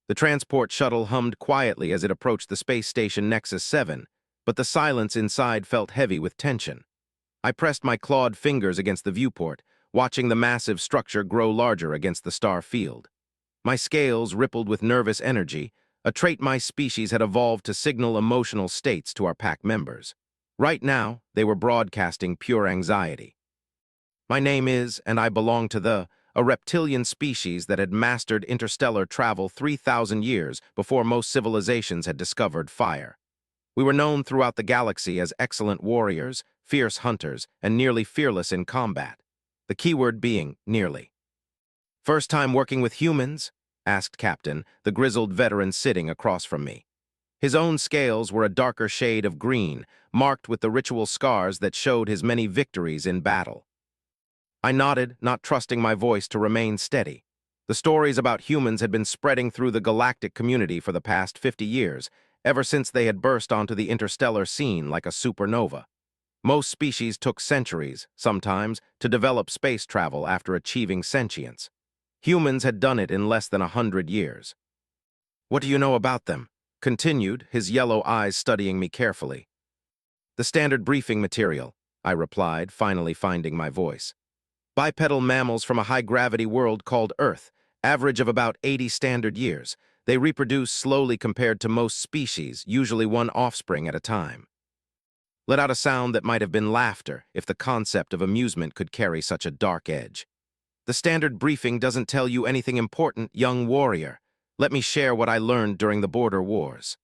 The transport shuttle hummed quietly as it approached the space station Nexus 7, but the silence inside felt heavy with tension. I pressed my clawed fingers against the viewport, watching the massive structure grow larger against the star field. My scales rippled with nervous energy, a trait my species had evolved to signal emotional states to our pack members. Right now, they were broadcasting pure anxiety. My name is, and I belong to a reptilian species that had mastered interstellar travel 3,000 years before most civilizations had discovered fire. We were known throughout the galaxy as excellent warriors, fierce hunters, and nearly fearless in combat. The keyword being nearly. "First time working with humans?" asked Captain, the grizzled veteran sitting across from me. His own scales were a darker shade of green, marked with the ritual scars that showed his many victories in battle. I nodded, not trusting my voice to remain steady. The stories about humans had been spreading through the galactic community for the past 50 years, ever since they had burst onto the interstellar scene like a supernova. Most species took centuries, sometimes, to develop space travel after achieving sentience. Humans had done it in less than 100 years. "What do you know about them?" continued, his yellow eyes studying me carefully. "The standard briefing material," I replied, finally finding my voice. "Bipedal mammals from a high-gravity world called Earth, average of about 80 standard years. They reproduce slowly compared to most species, usually one offspring at a time." Let out a sound that might have been laughter if the concept of amusement could carry such a dark edge. "The standard briefing doesn't tell you anything important, young warrior. Let me share what I learned during the border wars."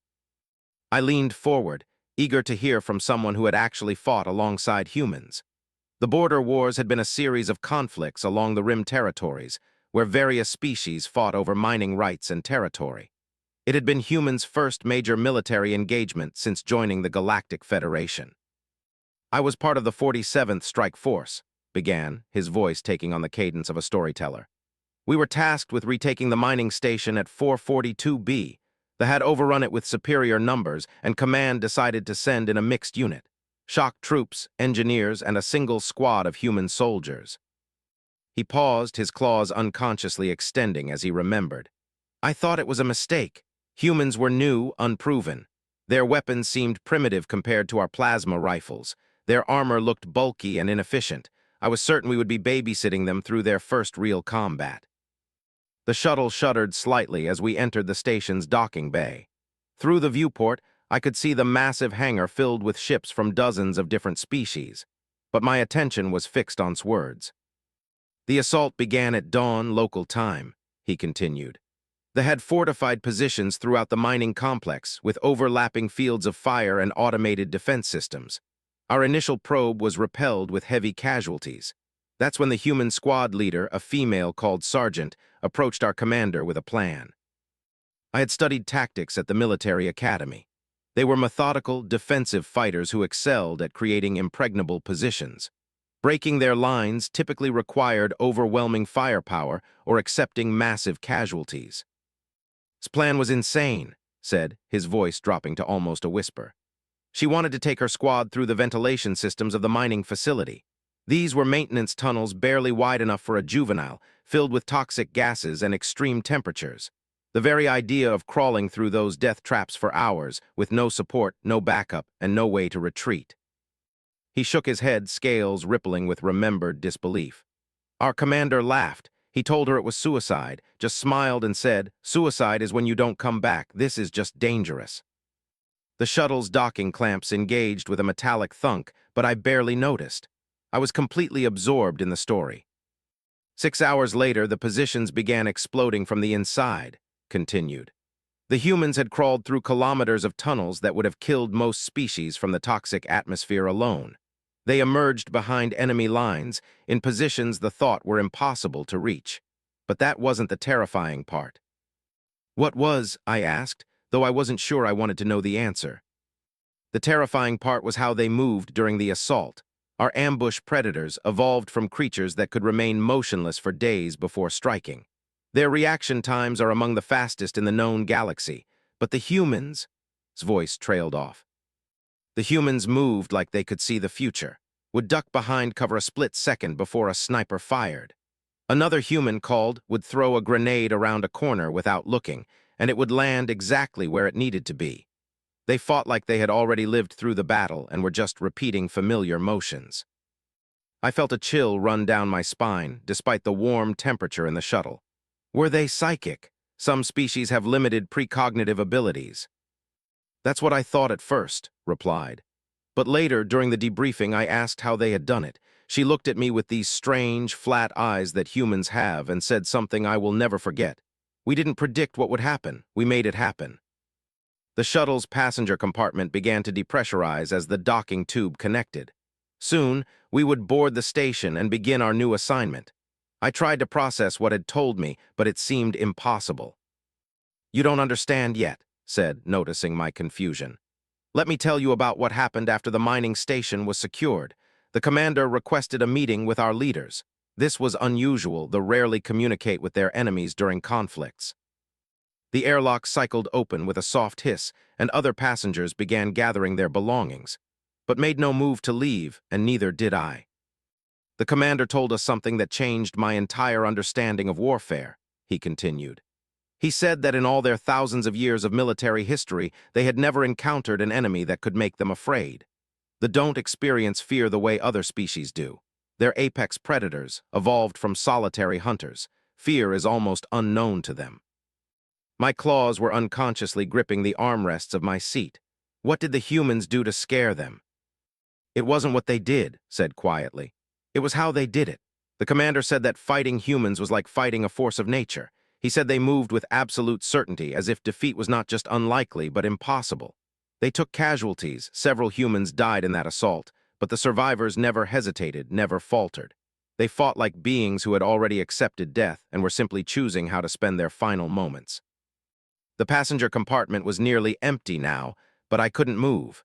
I leaned forward, eager to hear from someone who had actually fought alongside humans. The border wars had been a series of conflicts along the Rim territories, where various species fought over mining rights and territory. It had been humans' first major military engagement since joining the Galactic Federation. "I was part of the 47th Strike Force," began, his voice taking on the cadence of a storyteller. "We were tasked with retaking the mining station at 442B. They had overrun it with superior numbers, and command decided to send in a mixed unit. Shock troops, engineers, and a single squad of human soldiers." He paused, his claws unconsciously extending as he remembered. "I thought it was a mistake. Humans were new, unproven. Their weapons seemed primitive compared to our plasma rifles. Their armor looked bulky and inefficient. I was certain we would be babysitting them through their first real combat." The shuttle shuddered slightly as we entered the station's docking bay. Through the viewport, I could see the massive hangar filled with ships from dozens of different species, but my attention was fixed on Swords. "The assault began at dawn local time," he continued. "They had fortified positions throughout the mining complex, with overlapping fields of fire and automated defense systems. Our initial probe was repelled with heavy casualties. That's when the human squad leader, a female called Sergeant, approached our commander with a plan. I had studied tactics at the military academy. They were methodical, defensive fighters who excelled at creating impregnable positions. Breaking their lines typically required overwhelming firepower or accepting massive casualties. "This plan was insane," said, his voice dropping to almost a whisper. "She wanted to take her squad through the ventilation systems of the mining facility. These were maintenance tunnels barely wide enough for a juvenile, filled with toxic gases and extreme temperatures. The very idea of crawling through those death traps for hours, with no support, no backup, and no way to retreat." He shook his head, scales rippling with remembered disbelief. Our commander laughed. He told her it was suicide, just smiled and said, "Suicide is when you don't come back. This is just dangerous." The shuttle's docking clamps engaged with a metallic thunk, but I barely noticed. I was completely absorbed in the story. 6 hours later, the positions began exploding from the inside, continued. The humans had crawled through kilometers of tunnels that would have killed most species from the toxic atmosphere alone. They emerged behind enemy lines, in positions the thought were impossible to reach. But that wasn't the terrifying part. "What was?" I asked, though I wasn't sure I wanted to know the answer. "The terrifying part was how they moved during the assault. Our ambush predators evolved from creatures that could remain motionless for days before striking. Their reaction times are among the fastest in the known galaxy, but the humans—" His voice trailed off. "The humans moved like they could see the future, would duck behind cover a split second before a sniper fired. Another human called would throw a grenade around a corner without looking, and it would land exactly where it needed to be. They fought like they had already lived through the battle and were just repeating familiar motions. I felt a chill run down my spine, despite the warm temperature in the shuttle. Were they psychic? Some species have limited precognitive abilities. That's what I thought at first, replied. But later, during the debriefing, I asked how they had done it. She looked at me with these strange, flat eyes that humans have and said something I will never forget. We didn't predict what would happen. We made it happen. The shuttle's passenger compartment began to depressurize as the docking tube connected. Soon, we would board the station and begin our new assignment. I tried to process what had told me, but it seemed impossible. "You don't understand yet," said, noticing my confusion. "Let me tell you about what happened after the mining station was secured. The commander requested a meeting with our leaders. This was unusual. They rarely communicate with their enemies during conflicts." The airlock cycled open with a soft hiss, and other passengers began gathering their belongings, but made no move to leave, and neither did I. "The commander told us something that changed my entire understanding of warfare," he continued. "He said that in all their thousands of years of military history, they had never encountered an enemy that could make them afraid. They don't experience fear the way other species do. They're apex predators, evolved from solitary hunters. Fear is almost unknown to them." My claws were unconsciously gripping the armrests of my seat. What did the humans do to scare them? "It wasn't what they did," said quietly. "It was how they did it. The commander said that fighting humans was like fighting a force of nature. He said they moved with absolute certainty, as if defeat was not just unlikely, but impossible. They took casualties. Several humans died in that assault, but the survivors never hesitated, never faltered. They fought like beings who had already accepted death and were simply choosing how to spend their final moments. The passenger compartment was nearly empty now, but I couldn't move.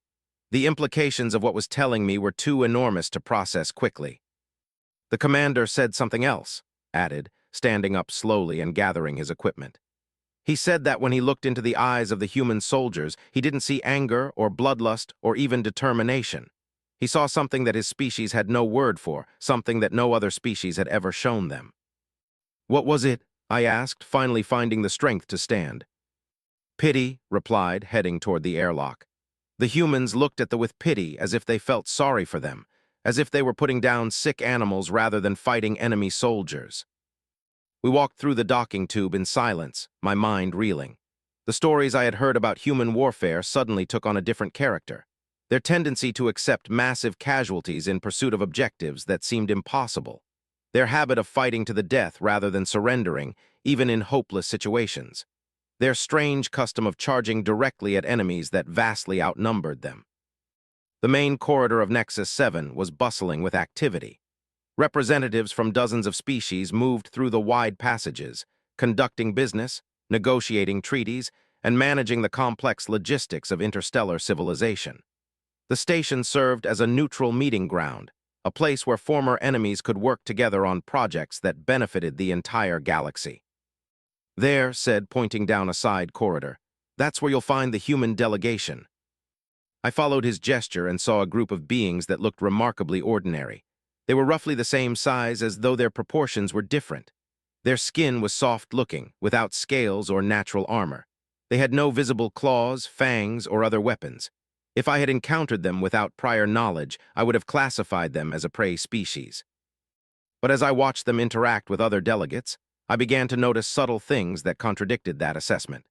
The implications of what was telling me were too enormous to process quickly. "The commander said something else," added, standing up slowly and gathering his equipment. "He said that when he looked into the eyes of the human soldiers, he didn't see anger or bloodlust or even determination. He saw something that his species had no word for, something that no other species had ever shown them." "What was it?" I asked, finally finding the strength to stand. "Pity," replied, heading toward the airlock. The humans looked at them with pity, as if they felt sorry for them, as if they were putting down sick animals rather than fighting enemy soldiers. We walked through the docking tube in silence, my mind reeling. The stories I had heard about human warfare suddenly took on a different character. Their tendency to accept massive casualties in pursuit of objectives that seemed impossible. Their habit of fighting to the death rather than surrendering, even in hopeless situations. Their strange custom of charging directly at enemies that vastly outnumbered them. The main corridor of Nexus 7 was bustling with activity. Representatives from dozens of species moved through the wide passages, conducting business, negotiating treaties, and managing the complex logistics of interstellar civilization. The station served as a neutral meeting ground, a place where former enemies could work together on projects that benefited the entire galaxy. "There," said, pointing down a side corridor, "that's where you'll find the human delegation." I followed his gesture and saw a group of beings that looked remarkably ordinary. They were roughly the same size, as though their proportions were different. Their skin was soft-looking, without scales or natural armor. They had no visible claws, fangs, or other weapons. If I had encountered them without prior knowledge, I would have classified them as a prey species. But as I watched them interact with other delegates, I began to notice subtle things that contradicted that assessment.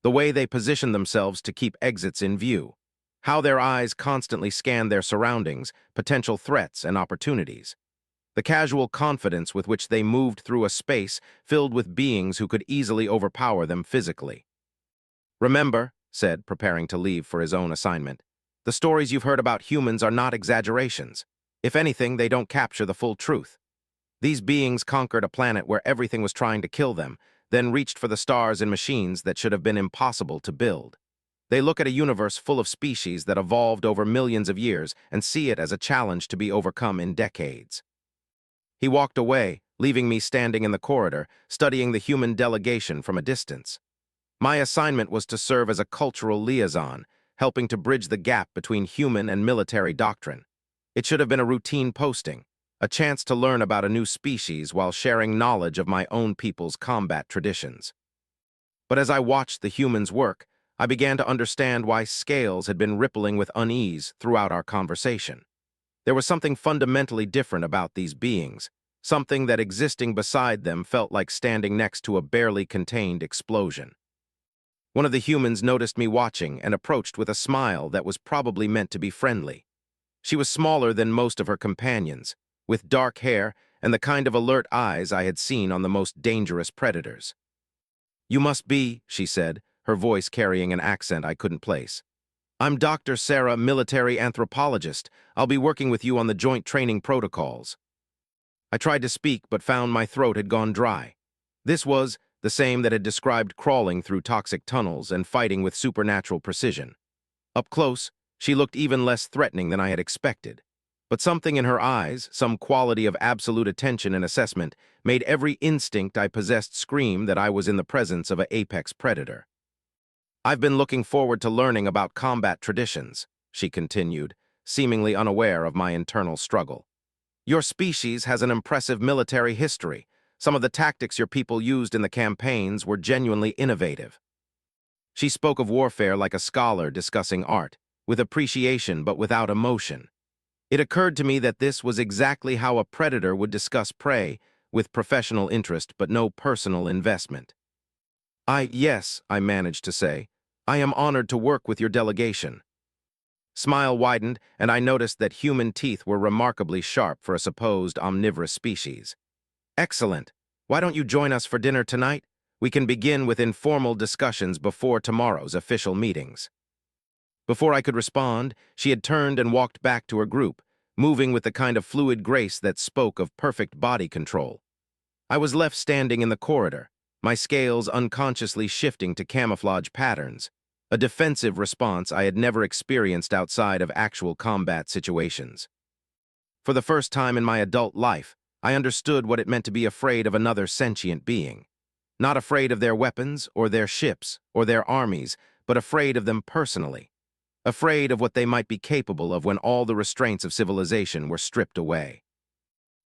The way they positioned themselves to keep exits in view. How their eyes constantly scanned their surroundings, potential threats, and opportunities. The casual confidence with which they moved through a space filled with beings who could easily overpower them physically. "Remember," said, preparing to leave for his own assignment, "the stories you've heard about humans are not exaggerations. If anything, they don't capture the full truth. These beings conquered a planet where everything was trying to kill them, then reached for the stars in machines that should have been impossible to build. They look at a universe full of species that evolved over millions of years and see it as a challenge to be overcome in decades." He walked away, leaving me standing in the corridor, studying the human delegation from a distance. My assignment was to serve as a cultural liaison, helping to bridge the gap between human and military doctrine. It should have been a routine posting, a chance to learn about a new species while sharing knowledge of my own people's combat traditions. But as I watched the humans work, I began to understand why scales had been rippling with unease throughout our conversation. There was something fundamentally different about these beings, something that existing beside them felt like standing next to a barely contained explosion. One of the humans noticed me watching and approached with a smile that was probably meant to be friendly. She was smaller than most of her companions, with dark hair and the kind of alert eyes I had seen on the most dangerous predators. "You must be," she said, her voice carrying an accent I couldn't place. "I'm Dr. Sarah, military anthropologist. I'll be working with you on the joint training protocols." I tried to speak, but found my throat had gone dry. This was the same that had described crawling through toxic tunnels and fighting with supernatural precision. Up close, she looked even less threatening than I had expected. But something in her eyes, some quality of absolute attention and assessment, made every instinct I possessed scream that I was in the presence of an apex predator. "I've been looking forward to learning about combat traditions," she continued, seemingly unaware of my internal struggle. "Your species has an impressive military history. Some of the tactics your people used in the campaigns were genuinely innovative." She spoke of warfare like a scholar discussing art, with appreciation but without emotion. It occurred to me that this was exactly how a predator would discuss prey, with professional interest but no personal investment. Yes," I managed to say. "I am honored to work with your delegation." Smile widened, and I noticed that human teeth were remarkably sharp for a supposed omnivorous species. "Excellent. Why don't you join us for dinner tonight? We can begin with informal discussions before tomorrow's official meetings." Before I could respond, she had turned and walked back to her group, moving with the kind of fluid grace that spoke of perfect body control. I was left standing in the corridor, my scales unconsciously shifting to camouflage patterns, a defensive response I had never experienced outside of actual combat situations. For the first time in my adult life, I understood what it meant to be afraid of another sentient being. Not afraid of their weapons, or their ships, or their armies, but afraid of them personally. Afraid of what they might be capable of when all the restraints of civilization were stripped away.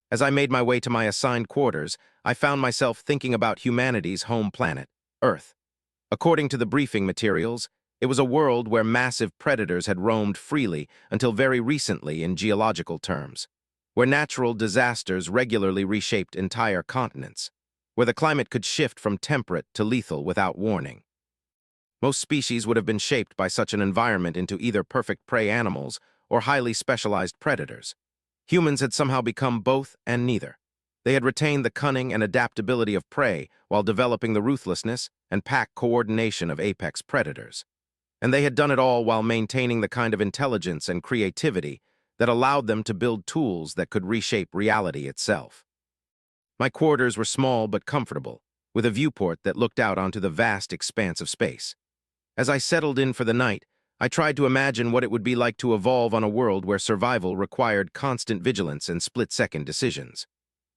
As I made my way to my assigned quarters, I found myself thinking about humanity's home planet, Earth. According to the briefing materials, it was a world where massive predators had roamed freely until very recently in geological terms, where natural disasters regularly reshaped entire continents, where the climate could shift from temperate to lethal without warning. Most species would have been shaped by such an environment into either perfect prey animals or highly specialized predators. Humans had somehow become both and neither. They had retained the cunning and adaptability of prey while developing the ruthlessness and pack coordination of apex predators. And they had done it all while maintaining the kind of intelligence and creativity that allowed them to build tools that could reshape reality itself. My quarters were small but comfortable, with a viewport that looked out onto the vast expanse of space. As I settled in for the night, I tried to imagine what it would be like to evolve on a world where survival required constant vigilance and split-second decisions,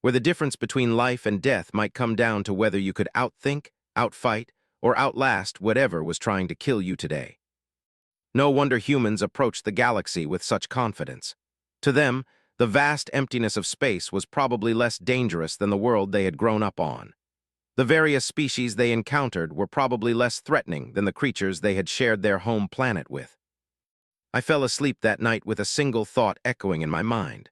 where the difference between life and death might come down to whether you could outthink, outfight, or outlast whatever was trying to kill you today. No wonder humans approached the galaxy with such confidence. To them, the vast emptiness of space was probably less dangerous than the world they had grown up on. The various species they encountered were probably less threatening than the creatures they had shared their home planet with. I fell asleep that night with a single thought echoing in my mind.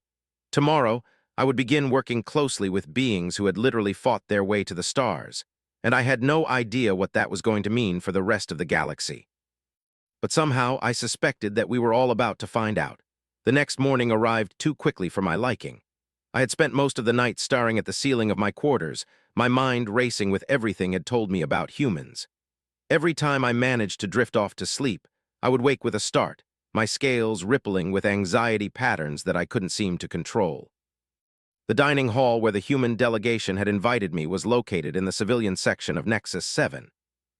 Tomorrow, I would begin working closely with beings who had literally fought their way to the stars, and I had no idea what that was going to mean for the rest of the galaxy. But somehow I suspected that we were all about to find out. The next morning arrived too quickly for my liking. I had spent most of the night staring at the ceiling of my quarters, my mind racing with everything it told me about humans. Every time I managed to drift off to sleep, I would wake with a start, my scales rippling with anxiety patterns that I couldn't seem to control. The dining hall where the human delegation had invited me was located in the civilian section of Nexus 7.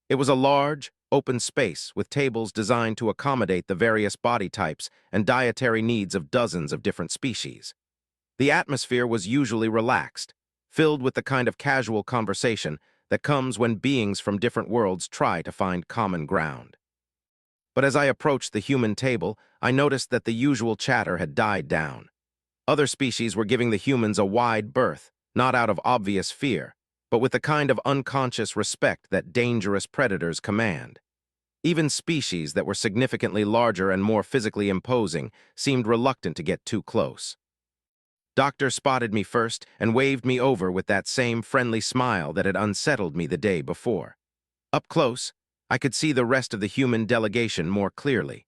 It was a large, open space with tables designed to accommodate the various body types and dietary needs of dozens of different species. The atmosphere was usually relaxed, filled with the kind of casual conversation that comes when beings from different worlds try to find common ground. But as I approached the human table, I noticed that the usual chatter had died down. Other species were giving the humans a wide berth, not out of obvious fear, but with the kind of unconscious respect that dangerous predators command. Even species that were significantly larger and more physically imposing seemed reluctant to get too close. Doctor spotted me first and waved me over with that same friendly smile that had unsettled me the day before. Up close, I could see the rest of the human delegation more clearly.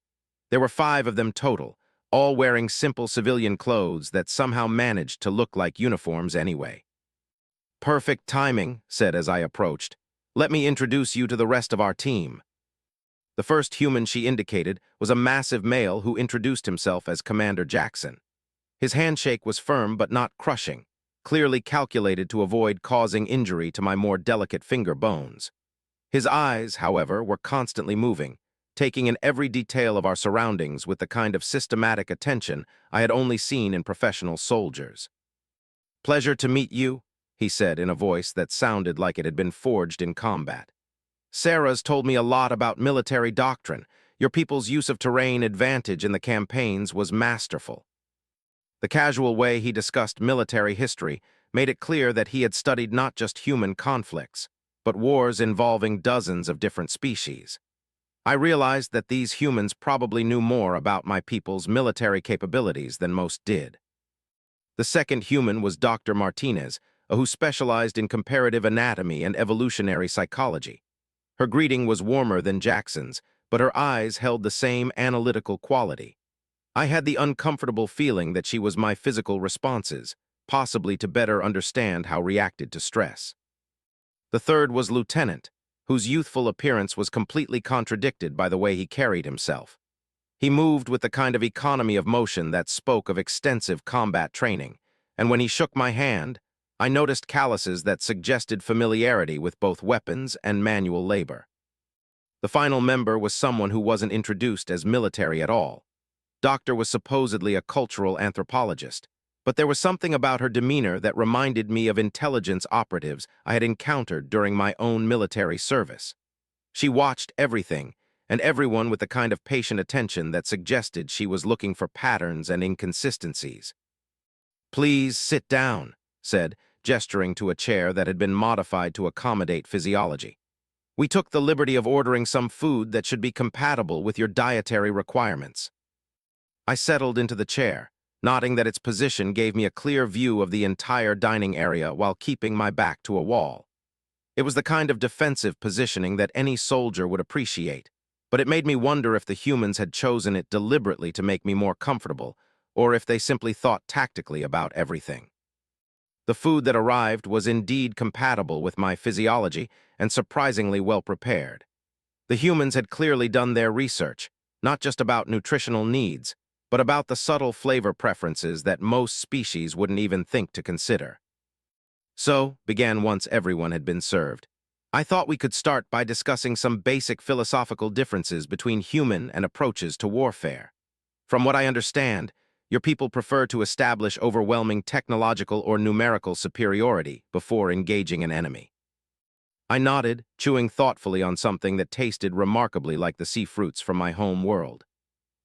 There were 5 of them total, all wearing simple civilian clothes that somehow managed to look like uniforms anyway. "Perfect timing," said as I approached. "Let me introduce you to the rest of our team." The first human she indicated was a massive male who introduced himself as Commander Jackson. His handshake was firm but not crushing, clearly calculated to avoid causing injury to my more delicate finger bones. His eyes, however, were constantly moving, taking in every detail of our surroundings with the kind of systematic attention I had only seen in professional soldiers. "Pleasure to meet you," he said in a voice that sounded like it had been forged in combat. "Sarah's told me a lot about military doctrine. Your people's use of terrain advantage in the campaigns was masterful." The casual way he discussed military history made it clear that he had studied not just human conflicts, but wars involving dozens of different species. I realized that these humans probably knew more about my people's military capabilities than most did. The second human was Dr. Martinez, who specialized in comparative anatomy and evolutionary psychology. Her greeting was warmer than Jackson's, but her eyes held the same analytical quality. I had the uncomfortable feeling that she was my physical responses, possibly to better understand how reacted to stress. The third was Lieutenant, whose youthful appearance was completely contradicted by the way he carried himself. He moved with the kind of economy of motion that spoke of extensive combat training, and when he shook my hand, I noticed calluses that suggested familiarity with both weapons and manual labor. The final member was someone who wasn't introduced as military at all. Doctor was supposedly a cultural anthropologist, but there was something about her demeanor that reminded me of intelligence operatives I had encountered during my own military service. She watched everything, and everyone with the kind of patient attention that suggested she was looking for patterns and inconsistencies. "Please sit down," said, gesturing to a chair that had been modified to accommodate physiology. "We took the liberty of ordering some food that should be compatible with your dietary requirements." I settled into the chair, noting that its position gave me a clear view of the entire dining area while keeping my back to a wall. It was the kind of defensive positioning that any soldier would appreciate, but it made me wonder if the humans had chosen it deliberately to make me more comfortable, or if they simply thought tactically about everything. The food that arrived was indeed compatible with my physiology and surprisingly well prepared. The humans had clearly done their research, not just about nutritional needs, but about the subtle flavor preferences that most species wouldn't even think to consider. "So," began once everyone had been served, "I thought we could start by discussing some basic philosophical differences between human and approaches to warfare. From what I understand, your people prefer to establish overwhelming technological or numerical superiority before engaging an enemy." I nodded, chewing thoughtfully on something that tasted remarkably like the sea fruits from my home world.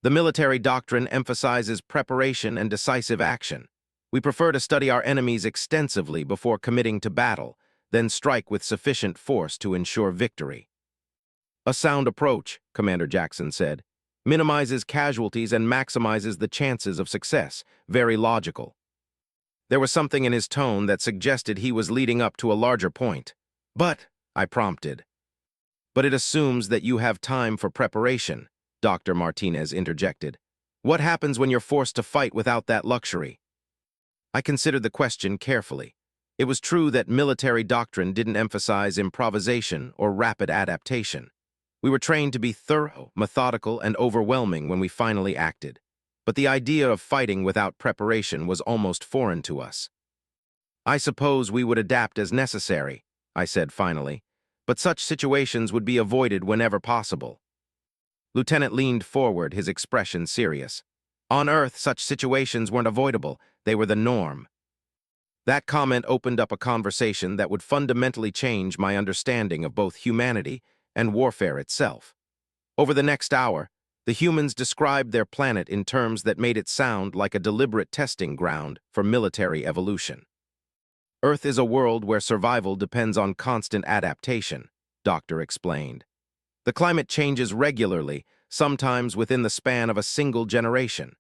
"The military doctrine emphasizes preparation and decisive action. We prefer to study our enemies extensively before committing to battle, then strike with sufficient force to ensure victory." "A sound approach," Commander Jackson said. "Minimizes casualties and maximizes the chances of success. Very logical." There was something in his tone that suggested he was leading up to a larger point. "But," I prompted. "But it assumes that you have time for preparation," Dr. Martinez interjected. "What happens when you're forced to fight without that luxury?" I considered the question carefully. It was true that military doctrine didn't emphasize improvisation or rapid adaptation. We were trained to be thorough, methodical, and overwhelming when we finally acted. But the idea of fighting without preparation was almost foreign to us. "I suppose we would adapt as necessary," I said finally, "but such situations would be avoided whenever possible." Lieutenant leaned forward, his expression serious. "On Earth, such situations weren't avoidable. They were the norm." That comment opened up a conversation that would fundamentally change my understanding of both humanity and warfare itself. Over the next hour, the humans described their planet in terms that made it sound like a deliberate testing ground for military evolution. Earth is a world where survival depends on constant adaptation, Doctor explained. The climate changes regularly, sometimes within the span of a single generation.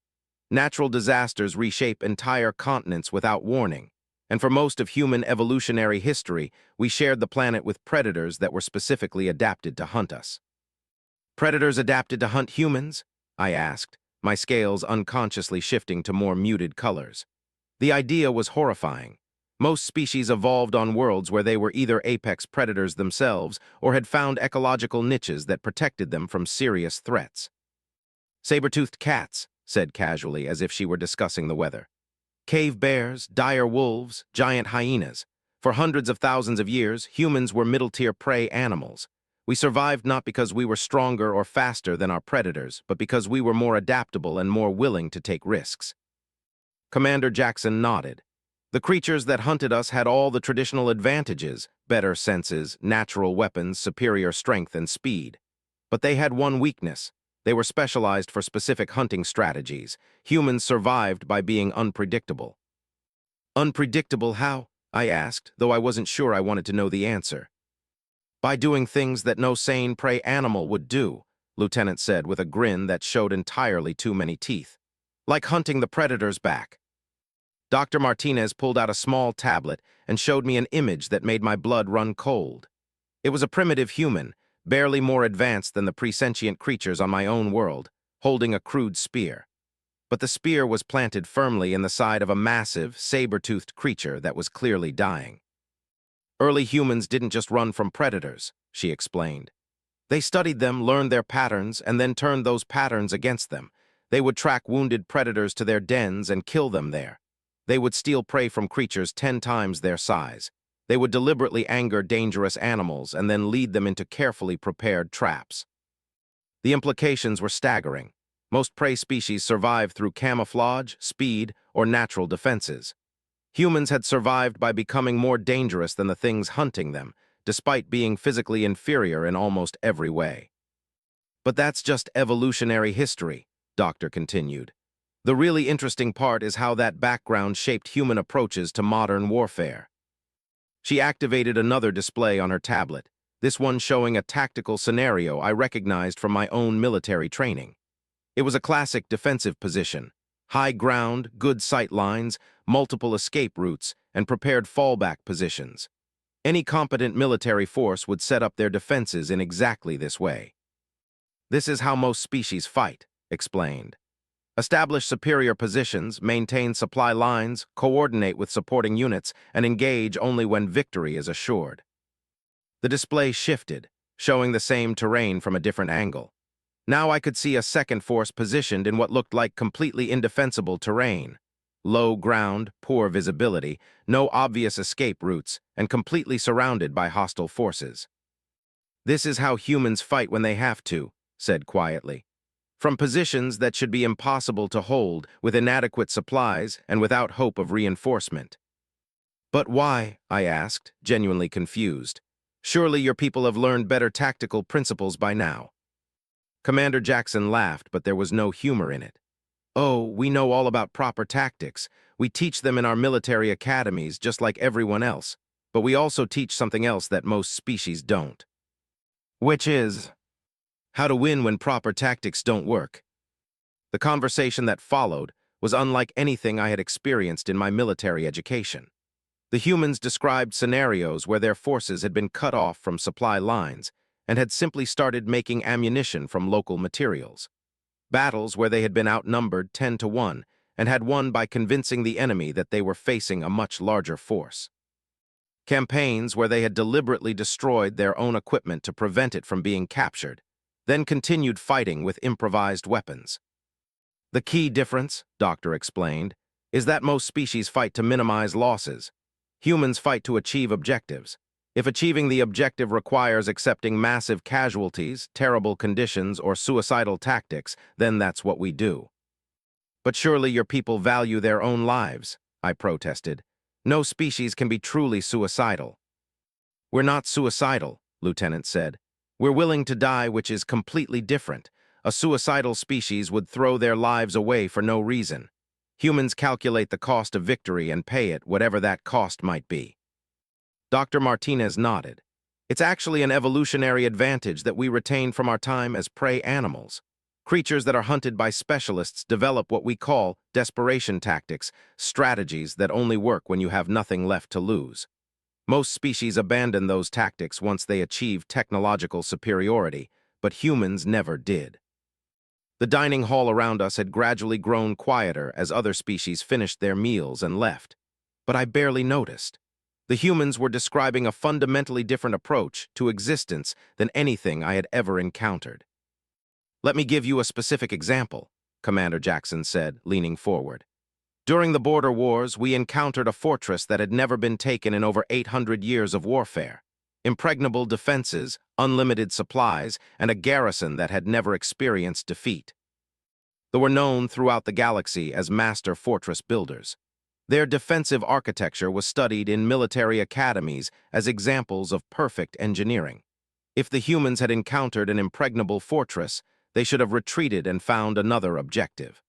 Natural disasters reshape entire continents without warning, and for most of human evolutionary history, we shared the planet with predators that were specifically adapted to hunt us. Predators adapted to hunt humans? I asked, my scales unconsciously shifting to more muted colors. The idea was horrifying. Most species evolved on worlds where they were either apex predators themselves or had found ecological niches that protected them from serious threats. Saber-toothed cats, said casually as if she were discussing the weather. Cave bears, dire wolves, giant hyenas. For hundreds of thousands of years, humans were middle-tier prey animals. We survived not because we were stronger or faster than our predators, but because we were more adaptable and more willing to take risks. Commander Jackson nodded. The creatures that hunted us had all the traditional advantages, better senses, natural weapons, superior strength and speed. But they had one weakness. They were specialized for specific hunting strategies. Humans survived by being unpredictable. Unpredictable how? I asked, though I wasn't sure I wanted to know the answer. By doing things that no sane prey animal would do, Lieutenant said with a grin that showed entirely too many teeth. Like hunting the predators back. Dr. Martinez pulled out a small tablet and showed me an image that made my blood run cold. It was a primitive human, barely more advanced than the presentient creatures on my own world, holding a crude spear. But the spear was planted firmly in the side of a massive, saber-toothed creature that was clearly dying. Early humans didn't just run from predators, she explained. They studied them, learned their patterns, and then turned those patterns against them. They would track wounded predators to their dens and kill them there. They would steal prey from creatures 10 times their size. They would deliberately anger dangerous animals and then lead them into carefully prepared traps. The implications were staggering. Most prey species survived through camouflage, speed, or natural defenses. Humans had survived by becoming more dangerous than the things hunting them, despite being physically inferior in almost every way. But that's just evolutionary history, Doctor continued. The really interesting part is how that background shaped human approaches to modern warfare. She activated another display on her tablet, this one showing a tactical scenario I recognized from my own military training. It was a classic defensive position. High ground, good sight lines, multiple escape routes, and prepared fallback positions. Any competent military force would set up their defenses in exactly this way. This is how most species fight, explained. Establish superior positions, maintain supply lines, coordinate with supporting units, and engage only when victory is assured. The display shifted, showing the same terrain from a different angle. Now I could see a second force positioned in what looked like completely indefensible terrain. Low ground, poor visibility, no obvious escape routes, and completely surrounded by hostile forces. This is how humans fight when they have to, said quietly. From positions that should be impossible to hold, with inadequate supplies and without hope of reinforcement. But why? I asked, genuinely confused. Surely your people have learned better tactical principles by now. Commander Jackson laughed, but there was no humor in it. Oh, we know all about proper tactics. We teach them in our military academies just like everyone else. But we also teach something else that most species don't. Which is how to win when proper tactics don't work. The conversation that followed was unlike anything I had experienced in my military education. The humans described scenarios where their forces had been cut off from supply lines and had simply started making ammunition from local materials. Battles where they had been outnumbered 10 to 1 and had won by convincing the enemy that they were facing a much larger force. Campaigns where they had deliberately destroyed their own equipment to prevent it from being captured, then continued fighting with improvised weapons. The key difference, Doctor explained, is that most species fight to minimize losses. Humans fight to achieve objectives. If achieving the objective requires accepting massive casualties, terrible conditions, or suicidal tactics, then that's what we do. But surely your people value their own lives, I protested. No species can be truly suicidal. We're not suicidal, Lieutenant said. We're willing to die, which is completely different. A suicidal species would throw their lives away for no reason. Humans calculate the cost of victory and pay it, whatever that cost might be. Dr. Martinez nodded. It's actually an evolutionary advantage that we retain from our time as prey animals. Creatures that are hunted by specialists develop what we call desperation tactics, strategies that only work when you have nothing left to lose. Most species abandon those tactics once they achieve technological superiority, but humans never did. The dining hall around us had gradually grown quieter as other species finished their meals and left. But I barely noticed. The humans were describing a fundamentally different approach to existence than anything I had ever encountered. "Let me give you a specific example," Commander Jackson said, leaning forward. "During the border wars, we encountered a fortress that had never been taken in over 800 years of warfare. Impregnable defenses, unlimited supplies, and a garrison that had never experienced defeat. They were known throughout the galaxy as master fortress builders. Their defensive architecture was studied in military academies as examples of perfect engineering. If the humans had encountered an impregnable fortress, they should have retreated and found another objective.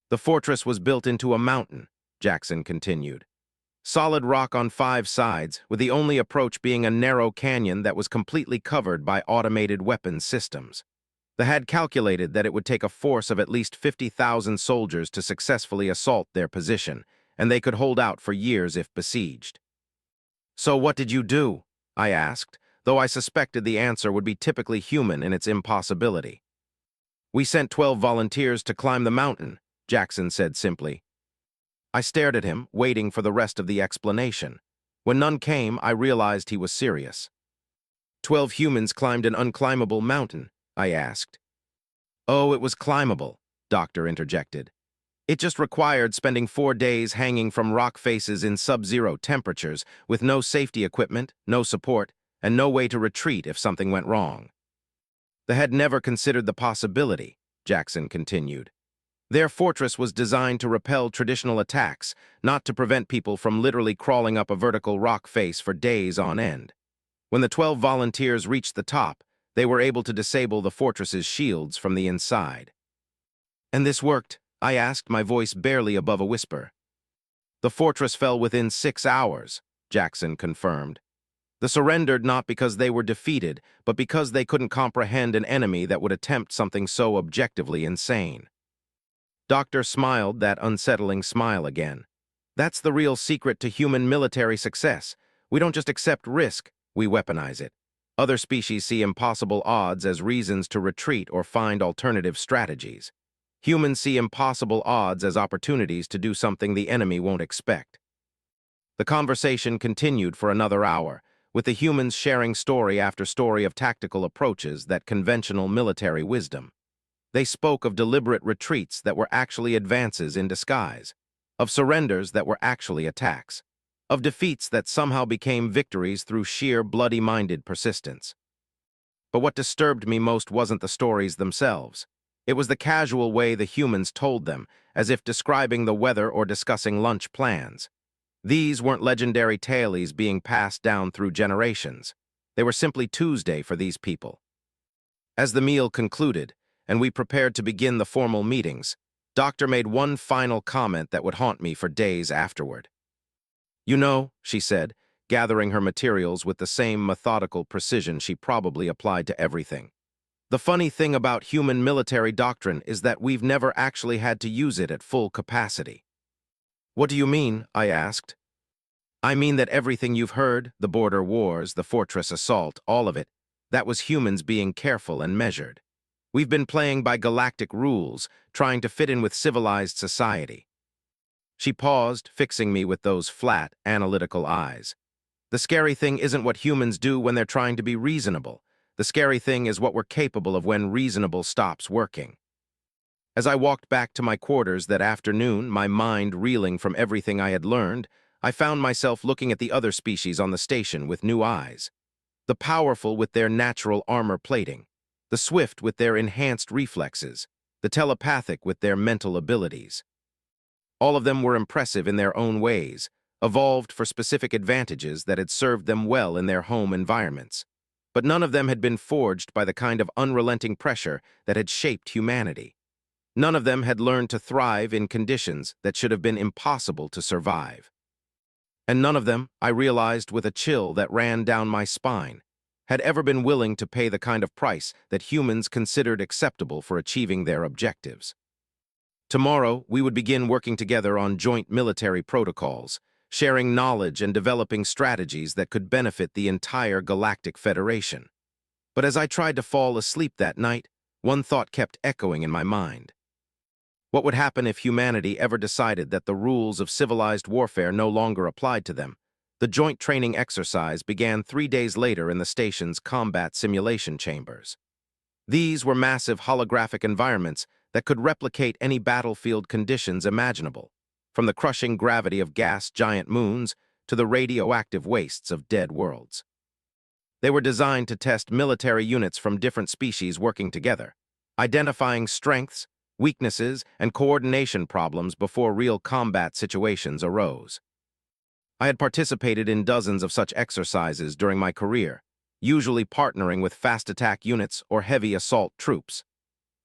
The fortress was built into a mountain," Jackson continued. "Solid rock on 5 sides, with the only approach being a narrow canyon that was completely covered by automated weapons systems. They had calculated that it would take a force of at least 50,000 soldiers to successfully assault their position, and they could hold out for years if besieged." "So what did you do?" I asked, though I suspected the answer would be typically human in its impossibility. "We sent 12 volunteers to climb the mountain," Jackson said simply. I stared at him, waiting for the rest of the explanation. When none came, I realized he was serious. 12 humans climbed an unclimbable mountain?" I asked. "Oh, it was climbable," Doctor interjected. "It just required spending 4 days hanging from rock faces in sub-zero temperatures, with no safety equipment, no support, and no way to retreat if something went wrong." "They had never considered the possibility," Jackson continued. "Their fortress was designed to repel traditional attacks, not to prevent people from literally crawling up a vertical rock face for days on end. When the 12 volunteers reached the top, they were able to disable the fortress's shields from the inside." "And this worked?" I asked, my voice barely above a whisper. "The fortress fell within 6 hours," Jackson confirmed. "They surrendered not because they were defeated, but because they couldn't comprehend an enemy that would attempt something so objectively insane." Doctor smiled that unsettling smile again. "That's the real secret to human military success. We don't just accept risk, we weaponize it. Other species see impossible odds as reasons to retreat or find alternative strategies. Humans see impossible odds as opportunities to do something the enemy won't expect." The conversation continued for another hour, with the humans sharing story after story of tactical approaches that conventional military wisdom. They spoke of deliberate retreats that were actually advances in disguise, of surrenders that were actually attacks, of defeats that somehow became victories through sheer bloody-minded persistence. But what disturbed me most wasn't the stories themselves. It was the casual way the humans told them, as if describing the weather or discussing lunch plans. These weren't legendary tales being passed down through generations. They were simply Tuesday for these people. As the meal concluded, and we prepared to begin the formal meetings, Doctor made one final comment that would haunt me for days afterward. "You know," she said, gathering her materials with the same methodical precision she probably applied to everything, "the funny thing about human military doctrine is that we've never actually had to use it at full capacity." "What do you mean?" I asked. "I mean that everything you've heard, the border wars, the fortress assault, all of it, that was humans being careful and measured. We've been playing by galactic rules, trying to fit in with civilized society." She paused, fixing me with those flat, analytical eyes. "The scary thing isn't what humans do when they're trying to be reasonable. The scary thing is what we're capable of when reasonable stops working." As I walked back to my quarters that afternoon, my mind reeling from everything I had learned, I found myself looking at the other species on the station with new eyes. The powerful with their natural armor plating, the swift with their enhanced reflexes, the telepathic with their mental abilities. All of them were impressive in their own ways, evolved for specific advantages that had served them well in their home environments. But none of them had been forged by the kind of unrelenting pressure that had shaped humanity. None of them had learned to thrive in conditions that should have been impossible to survive. And none of them, I realized with a chill that ran down my spine, had ever been willing to pay the kind of price that humans considered acceptable for achieving their objectives. Tomorrow, we would begin working together on joint military protocols, sharing knowledge and developing strategies that could benefit the entire Galactic Federation. But as I tried to fall asleep that night, one thought kept echoing in my mind. What would happen if humanity ever decided that the rules of civilized warfare no longer applied to them? The joint training exercise began 3 days later in the station's combat simulation chambers. These were massive holographic environments that could replicate any battlefield conditions imaginable, from the crushing gravity of gas giant moons to the radioactive wastes of dead worlds. They were designed to test military units from different species working together, identifying strengths, weaknesses, and coordination problems before real combat situations arose. I had participated in dozens of such exercises during my career, usually partnering with fast attack units or heavy assault troops.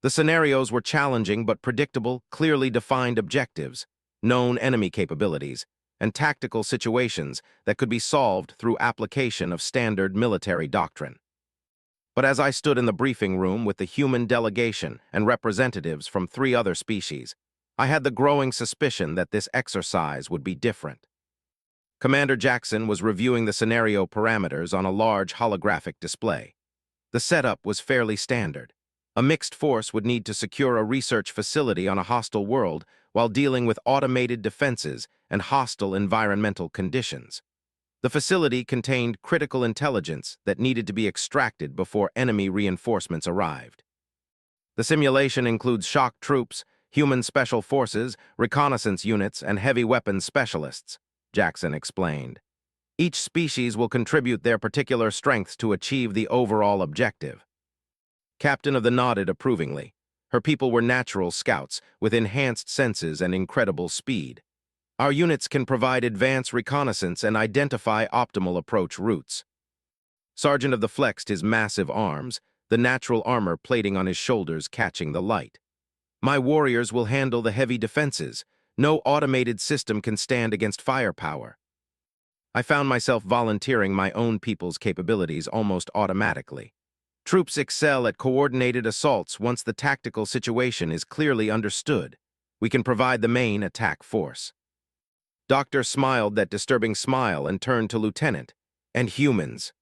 The scenarios were challenging but predictable, clearly defined objectives, known enemy capabilities, and tactical situations that could be solved through application of standard military doctrine. But as I stood in the briefing room with the human delegation and representatives from 3 other species, I had the growing suspicion that this exercise would be different. Commander Jackson was reviewing the scenario parameters on a large holographic display. The setup was fairly standard. A mixed force would need to secure a research facility on a hostile world while dealing with automated defenses and hostile environmental conditions. The facility contained critical intelligence that needed to be extracted before enemy reinforcements arrived. The simulation includes shock troops, human special forces, reconnaissance units, and heavy weapons specialists, Jackson explained. Each species will contribute their particular strengths to achieve the overall objective. Captain of the nodded approvingly. Her people were natural scouts with enhanced senses and incredible speed. Our units can provide advanced reconnaissance and identify optimal approach routes. Sergeant of the flexed his massive arms, the natural armor plating on his shoulders catching the light. My warriors will handle the heavy defenses. No automated system can stand against firepower. I found myself volunteering my own people's capabilities almost automatically. Troops excel at coordinated assaults once the tactical situation is clearly understood. We can provide the main attack force. Doctor smiled that disturbing smile and turned to Lieutenant. And humans.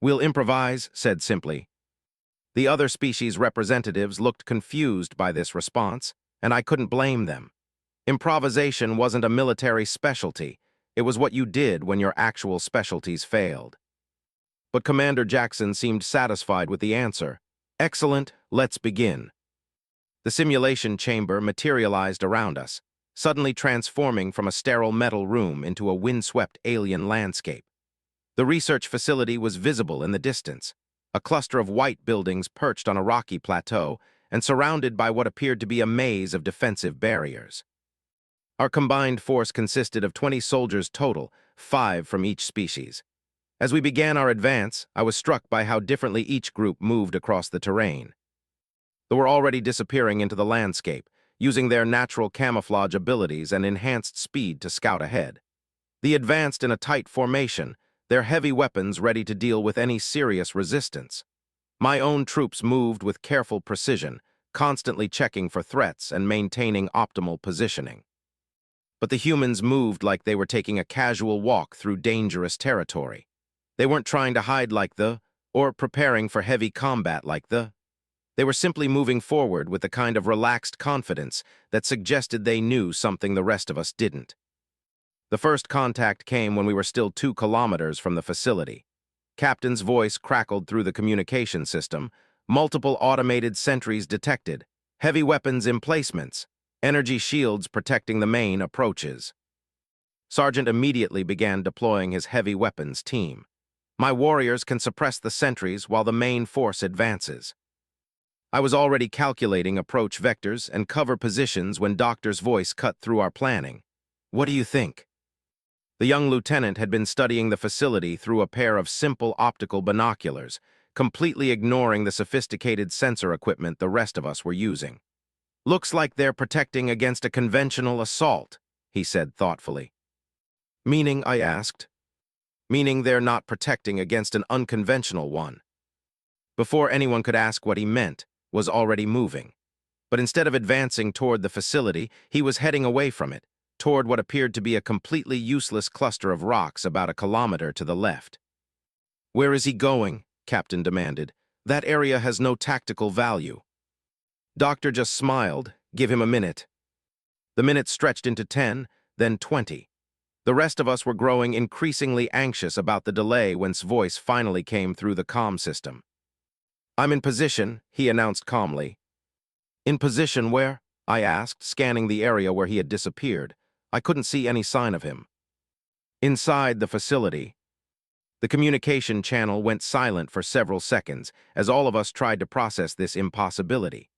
We'll improvise, said simply. The other species representatives looked confused by this response, and I couldn't blame them. Improvisation wasn't a military specialty. It was what you did when your actual specialties failed. But Commander Jackson seemed satisfied with the answer. Excellent, let's begin. The simulation chamber materialized around us, suddenly transforming from a sterile metal room into a windswept alien landscape. The research facility was visible in the distance, a cluster of white buildings perched on a rocky plateau and surrounded by what appeared to be a maze of defensive barriers. Our combined force consisted of 20 soldiers total, 5 from each species. As we began our advance, I was struck by how differently each group moved across the terrain. They were already disappearing into the landscape, using their natural camouflage abilities and enhanced speed to scout ahead. They advanced in a tight formation, their heavy weapons ready to deal with any serious resistance. My own troops moved with careful precision, constantly checking for threats and maintaining optimal positioning. But the humans moved like they were taking a casual walk through dangerous territory. They weren't trying to hide or preparing for heavy combat They were simply moving forward with the kind of relaxed confidence that suggested they knew something the rest of us didn't. The first contact came when we were still 2 kilometers from the facility. Captain's voice crackled through the communication system, multiple automated sentries detected, heavy weapons emplacements, energy shields protecting the main approaches. Sergeant immediately began deploying his heavy weapons team. My warriors can suppress the sentries while the main force advances. I was already calculating approach vectors and cover positions when Doctor's voice cut through our planning. What do you think? The young lieutenant had been studying the facility through a pair of simple optical binoculars, completely ignoring the sophisticated sensor equipment the rest of us were using. Looks like they're protecting against a conventional assault, he said thoughtfully. Meaning, I asked. Meaning they're not protecting against an unconventional one. Before anyone could ask what he meant, was already moving. But instead of advancing toward the facility, he was heading away from it, toward what appeared to be a completely useless cluster of rocks about a kilometer to the left. Where is he going? Captain demanded. That area has no tactical value. Doctor just smiled. Give him a minute. The minutes stretched into 10, then 20. The rest of us were growing increasingly anxious about the delay whence voice finally came through the comm system. I'm in position, he announced calmly. In position where? I asked, scanning the area where he had disappeared. I couldn't see any sign of him. Inside the facility. The communication channel went silent for several seconds as all of us tried to process this impossibility.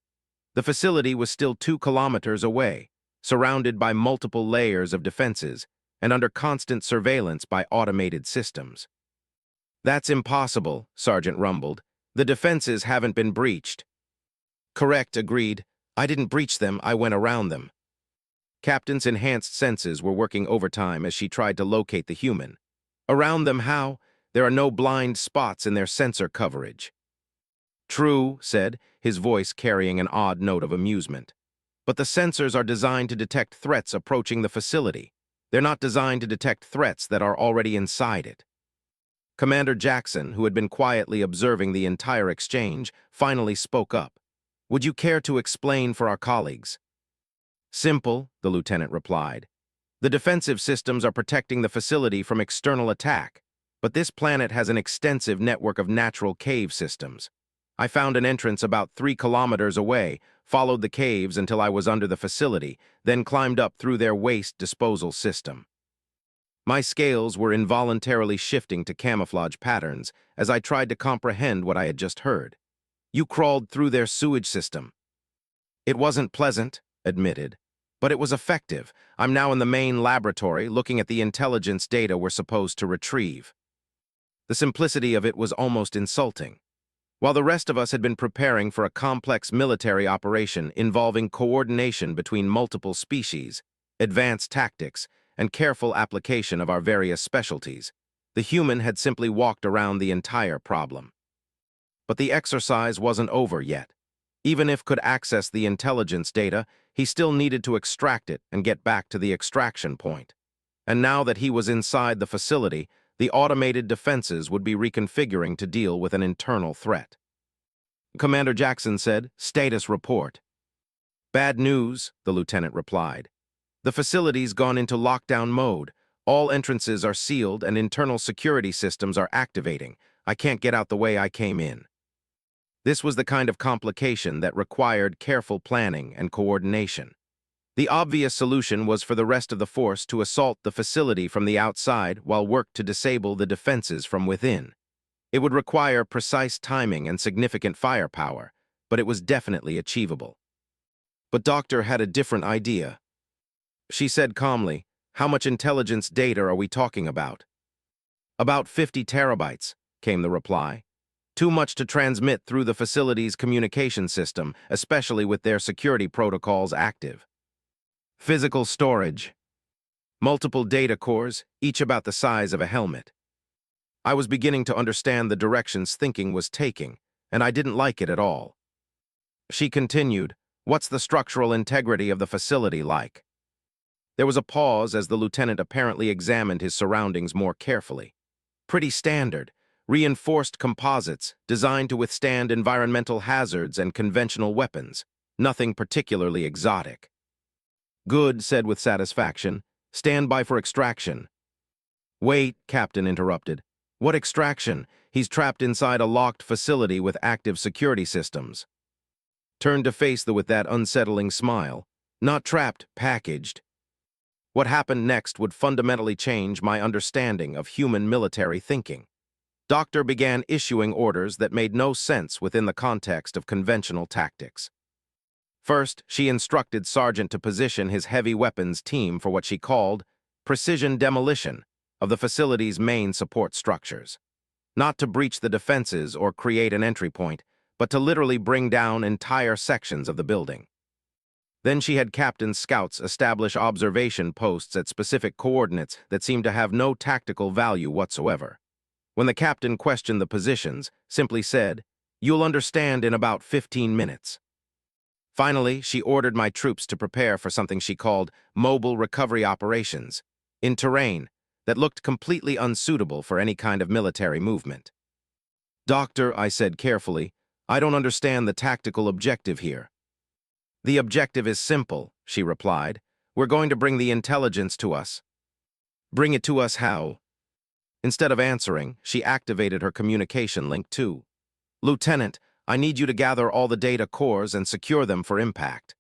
The facility was still 2 kilometers away, surrounded by multiple layers of defenses and under constant surveillance by automated systems. That's impossible, Sergeant rumbled. The defenses haven't been breached. Correct, agreed. I didn't breach them, I went around them. Captain's enhanced senses were working overtime as she tried to locate the human. Around them how? There are no blind spots in their sensor coverage. True, said, his voice carrying an odd note of amusement. But the sensors are designed to detect threats approaching the facility. They're not designed to detect threats that are already inside it. Commander Jackson, who had been quietly observing the entire exchange, finally spoke up. Would you care to explain for our colleagues? Simple, the lieutenant replied. The defensive systems are protecting the facility from external attack, but this planet has an extensive network of natural cave systems. I found an entrance about 3 kilometers away, followed the caves until I was under the facility, then climbed up through their waste disposal system. My scales were involuntarily shifting to camouflage patterns as I tried to comprehend what I had just heard. You crawled through their sewage system. It wasn't pleasant, admitted, but it was effective. I'm now in the main laboratory looking at the intelligence data we're supposed to retrieve. The simplicity of it was almost insulting. While the rest of us had been preparing for a complex military operation involving coordination between multiple species, advanced tactics, and careful application of our various specialties, the human had simply walked around the entire problem. But the exercise wasn't over yet. Even if could access the intelligence data, he still needed to extract it and get back to the extraction point. And now that he was inside the facility, the automated defenses would be reconfiguring to deal with an internal threat. Commander Jackson said, "Status report." "Bad news," the lieutenant replied. "The facility's gone into lockdown mode. All entrances are sealed and internal security systems are activating. I can't get out the way I came in." This was the kind of complication that required careful planning and coordination. The obvious solution was for the rest of the force to assault the facility from the outside while work to disable the defenses from within. It would require precise timing and significant firepower, but it was definitely achievable. But Doctor had a different idea. She said calmly, "How much intelligence data are we talking about?" "About 50 terabytes, came the reply. "Too much to transmit through the facility's communication system, especially with their security protocols active." Physical storage. Multiple data cores, each about the size of a helmet. I was beginning to understand the directions thinking was taking, and I didn't like it at all. She continued, "What's the structural integrity of the facility like?" There was a pause as the lieutenant apparently examined his surroundings more carefully. "Pretty standard. Reinforced composites, designed to withstand environmental hazards and conventional weapons. Nothing particularly exotic." "Good," said with satisfaction. "Stand by for extraction." "Wait," Captain interrupted. "What extraction? He's trapped inside a locked facility with active security systems." Turned to face with that unsettling smile. "Not trapped, packaged." What happened next would fundamentally change my understanding of human military thinking. Doctor began issuing orders that made no sense within the context of conventional tactics. First, she instructed Sergeant to position his heavy weapons team for what she called precision demolition of the facility's main support structures. Not to breach the defenses or create an entry point, but to literally bring down entire sections of the building. Then she had Captain Scouts establish observation posts at specific coordinates that seemed to have no tactical value whatsoever. When the captain questioned the positions, simply said, "You'll understand in about 15 minutes." Finally, she ordered my troops to prepare for something she called mobile recovery operations, in terrain that looked completely unsuitable for any kind of military movement. "Doctor," I said carefully, "I don't understand the tactical objective here." "The objective is simple," she replied. "We're going to bring the intelligence to us." "Bring it to us how?" Instead of answering, she activated her communication link too. "Lieutenant, I need you to gather all the data cores and secure them for impact."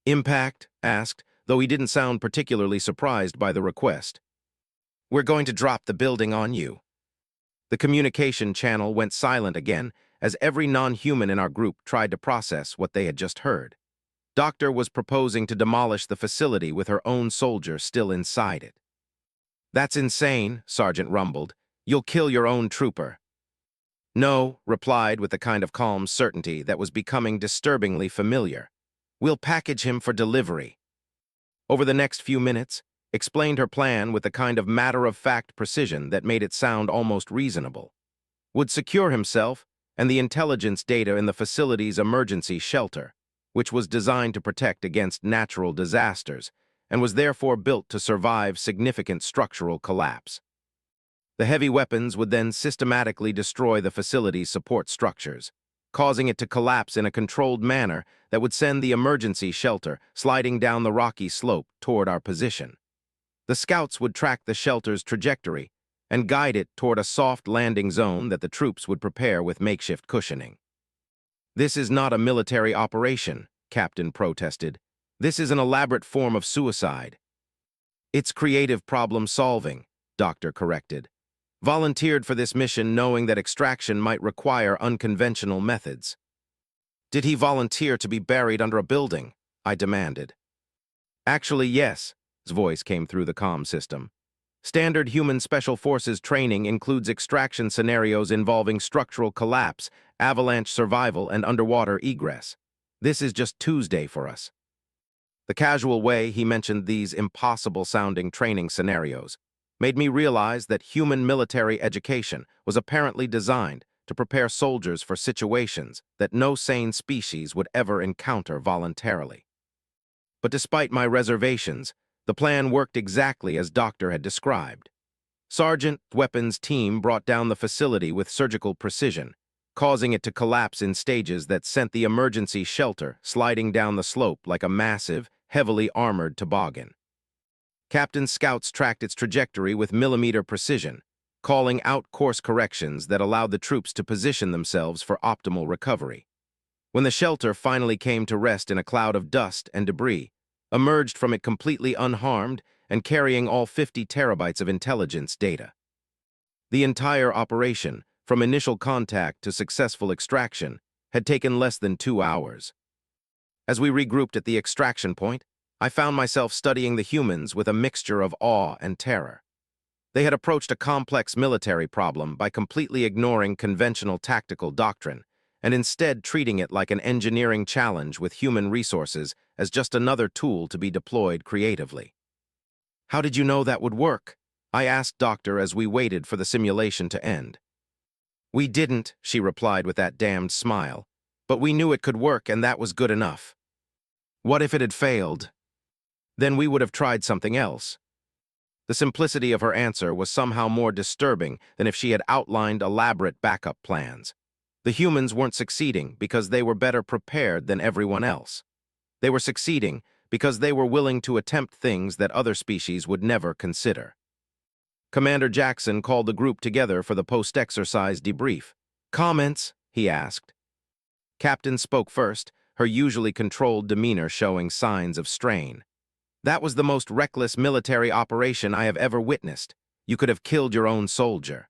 "Impact?" asked, though he didn't sound particularly surprised by the request. "We're going to drop the building on you." The communication channel went silent again as every non-human in our group tried to process what they had just heard. Doctor was proposing to demolish the facility with her own soldier still inside it. "That's insane," Sergeant rumbled. "You'll kill your own trooper." "No," replied with the kind of calm certainty that was becoming disturbingly familiar. "We'll package him for delivery." Over the next few minutes, explained her plan with the kind of matter-of-fact precision that made it sound almost reasonable. Would secure himself and the intelligence data in the facility's emergency shelter, which was designed to protect against natural disasters and was therefore built to survive significant structural collapse. The heavy weapons would then systematically destroy the facility's support structures, causing it to collapse in a controlled manner that would send the emergency shelter sliding down the rocky slope toward our position. The scouts would track the shelter's trajectory and guide it toward a soft landing zone that the troops would prepare with makeshift cushioning. "This is not a military operation," Captain protested. "This is an elaborate form of suicide." "It's creative problem-solving," Doctor corrected. "Volunteered for this mission knowing that extraction might require unconventional methods." "Did he volunteer to be buried under a building?" I demanded. "Actually, yes," his voice came through the comm system. "Standard human special forces training includes extraction scenarios involving structural collapse, avalanche survival, and underwater egress. This is just Tuesday for us." The casual way he mentioned these impossible-sounding training scenarios made me realize that human military education was apparently designed to prepare soldiers for situations that no sane species would ever encounter voluntarily. But despite my reservations, the plan worked exactly as Doctor had described. Sergeant Weapons' team brought down the facility with surgical precision, causing it to collapse in stages that sent the emergency shelter sliding down the slope like a massive, heavily armored toboggan. Captain Scouts tracked its trajectory with millimeter precision, calling out course corrections that allowed the troops to position themselves for optimal recovery. When the shelter finally came to rest in a cloud of dust and debris, emerged from it completely unharmed and carrying all 50 terabytes of intelligence data. The entire operation, from initial contact to successful extraction, had taken less than 2 hours. As we regrouped at the extraction point, I found myself studying the humans with a mixture of awe and terror. They had approached a complex military problem by completely ignoring conventional tactical doctrine and instead treating it like an engineering challenge with human resources as just another tool to be deployed creatively. "How did you know that would work?" I asked Doctor as we waited for the simulation to end. "We didn't," she replied with that damned smile, "but we knew it could work and that was good enough." "What if it had failed?" "Then we would have tried something else." The simplicity of her answer was somehow more disturbing than if she had outlined elaborate backup plans. The humans weren't succeeding because they were better prepared than everyone else. They were succeeding because they were willing to attempt things that other species would never consider. Commander Jackson called the group together for the post-exercise debrief. "Comments?" he asked. Captain spoke first, her usually controlled demeanor showing signs of strain. "That was the most reckless military operation I have ever witnessed. You could have killed your own soldier."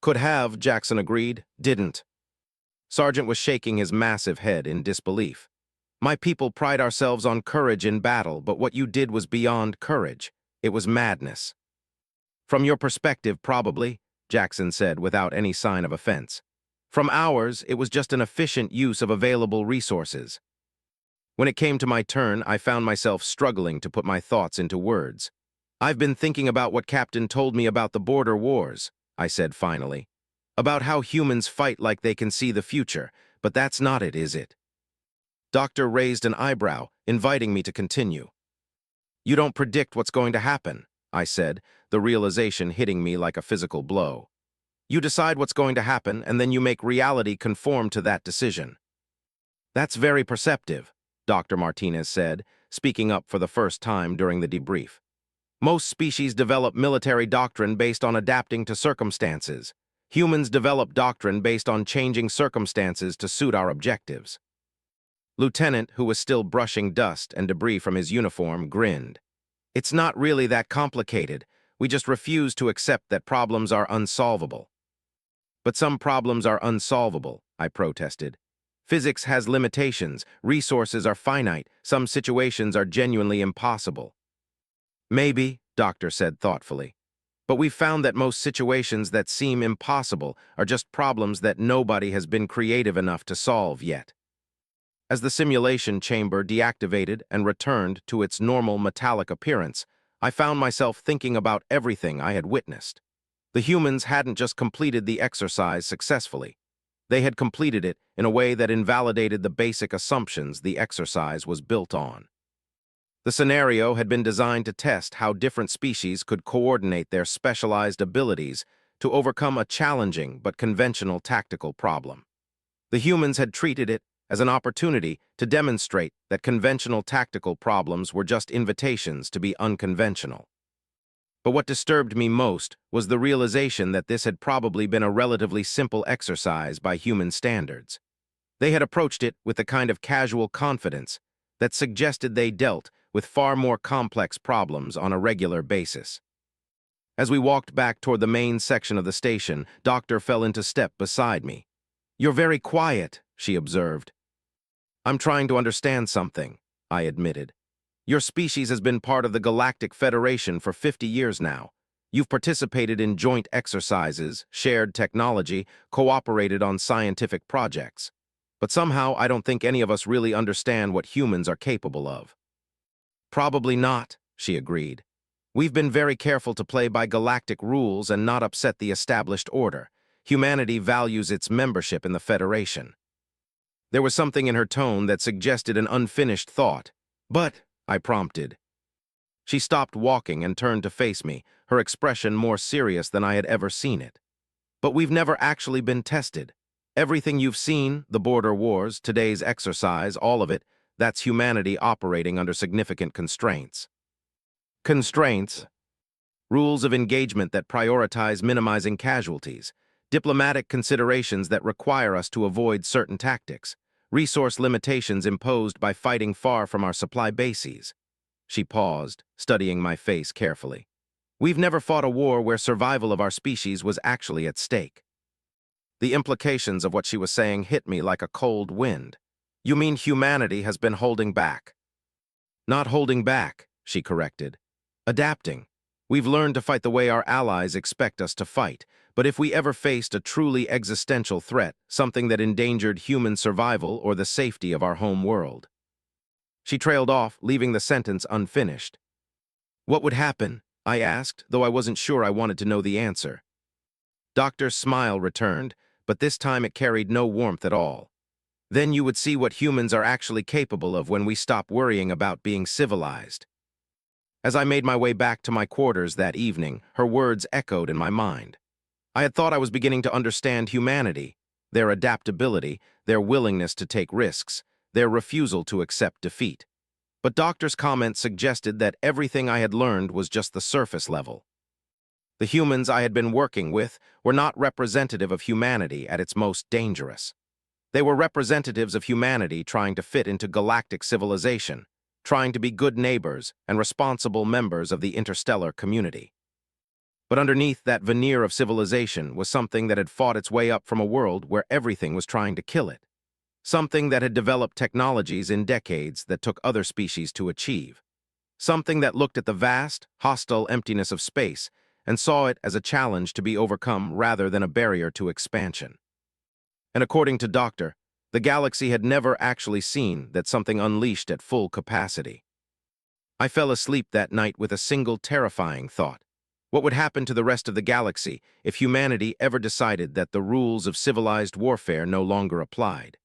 "Could have," Jackson agreed. "Didn't." Sergeant was shaking his massive head in disbelief. "My people pride ourselves on courage in battle, but what you did was beyond courage. It was madness." "From your perspective, probably," Jackson said without any sign of offense. "From ours, it was just an efficient use of available resources." When it came to my turn, I found myself struggling to put my thoughts into words. "I've been thinking about what Captain told me about the border wars," I said finally. "About how humans fight like they can see the future, but that's not it, is it?" Doctor raised an eyebrow, inviting me to continue. "You don't predict what's going to happen," I said, the realization hitting me like a physical blow. "You decide what's going to happen, and then you make reality conform to that decision." "That's very perceptive," Dr. Martinez said, speaking up for the first time during the debrief. "Most species develop military doctrine based on adapting to circumstances. Humans develop doctrine based on changing circumstances to suit our objectives." Lieutenant, who was still brushing dust and debris from his uniform, grinned. "It's not really that complicated. We just refuse to accept that problems are unsolvable." "But some problems are unsolvable," I protested. "Physics has limitations, resources are finite, some situations are genuinely impossible." "Maybe," Doctor said thoughtfully. "But we've found that most situations that seem impossible are just problems that nobody has been creative enough to solve yet." As the simulation chamber deactivated and returned to its normal metallic appearance, I found myself thinking about everything I had witnessed. The humans hadn't just completed the exercise successfully. They had completed it in a way that invalidated the basic assumptions the exercise was built on. The scenario had been designed to test how different species could coordinate their specialized abilities to overcome a challenging but conventional tactical problem. The humans had treated it as an opportunity to demonstrate that conventional tactical problems were just invitations to be unconventional. But what disturbed me most was the realization that this had probably been a relatively simple exercise by human standards. They had approached it with the kind of casual confidence that suggested they dealt with far more complex problems on a regular basis. As we walked back toward the main section of the station, Doctor fell into step beside me. "You're very quiet," she observed. "I'm trying to understand something," I admitted. "Your species has been part of the Galactic Federation for 50 years now. You've participated in joint exercises, shared technology, cooperated on scientific projects. But somehow I don't think any of us really understand what humans are capable of." "Probably not," she agreed. "We've been very careful to play by galactic rules and not upset the established order. Humanity values its membership in the Federation." There was something in her tone that suggested an unfinished thought. "But," I prompted. She stopped walking and turned to face me, her expression more serious than I had ever seen it. "But we've never actually been tested. Everything you've seen, the border wars, today's exercise, all of it, that's humanity operating under significant constraints." "Constraints?" "Rules of engagement that prioritize minimizing casualties, diplomatic considerations that require us to avoid certain tactics, resource limitations imposed by fighting far from our supply bases." She paused, studying my face carefully. "We've never fought a war where survival of our species was actually at stake." The implications of what she was saying hit me like a cold wind. "You mean humanity has been holding back?" "Not holding back," she corrected. "Adapting. We've learned to fight the way our allies expect us to fight, but if we ever faced a truly existential threat, something that endangered human survival or the safety of our home world." She trailed off, leaving the sentence unfinished. "What would happen?" I asked, though I wasn't sure I wanted to know the answer. Doctor's smile returned, but this time it carried no warmth at all. "Then you would see what humans are actually capable of when we stop worrying about being civilized." As I made my way back to my quarters that evening, her words echoed in my mind. I had thought I was beginning to understand humanity, their adaptability, their willingness to take risks, their refusal to accept defeat. But Doctor's comment suggested that everything I had learned was just the surface level. The humans I had been working with were not representative of humanity at its most dangerous. They were representatives of humanity trying to fit into galactic civilization, trying to be good neighbors and responsible members of the interstellar community. But underneath that veneer of civilization was something that had fought its way up from a world where everything was trying to kill it. Something that had developed technologies in decades that took other species to achieve. Something that looked at the vast, hostile emptiness of space and saw it as a challenge to be overcome rather than a barrier to expansion. And according to Doctor, The galaxy had never actually seen that something unleashed at full capacity. I fell asleep that night with a single terrifying thought. What would happen to the rest of the galaxy if humanity ever decided that the rules of civilized warfare no longer applied?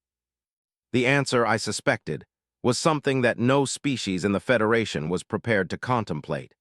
The answer, I suspected, was something that no species in the Federation was prepared to contemplate.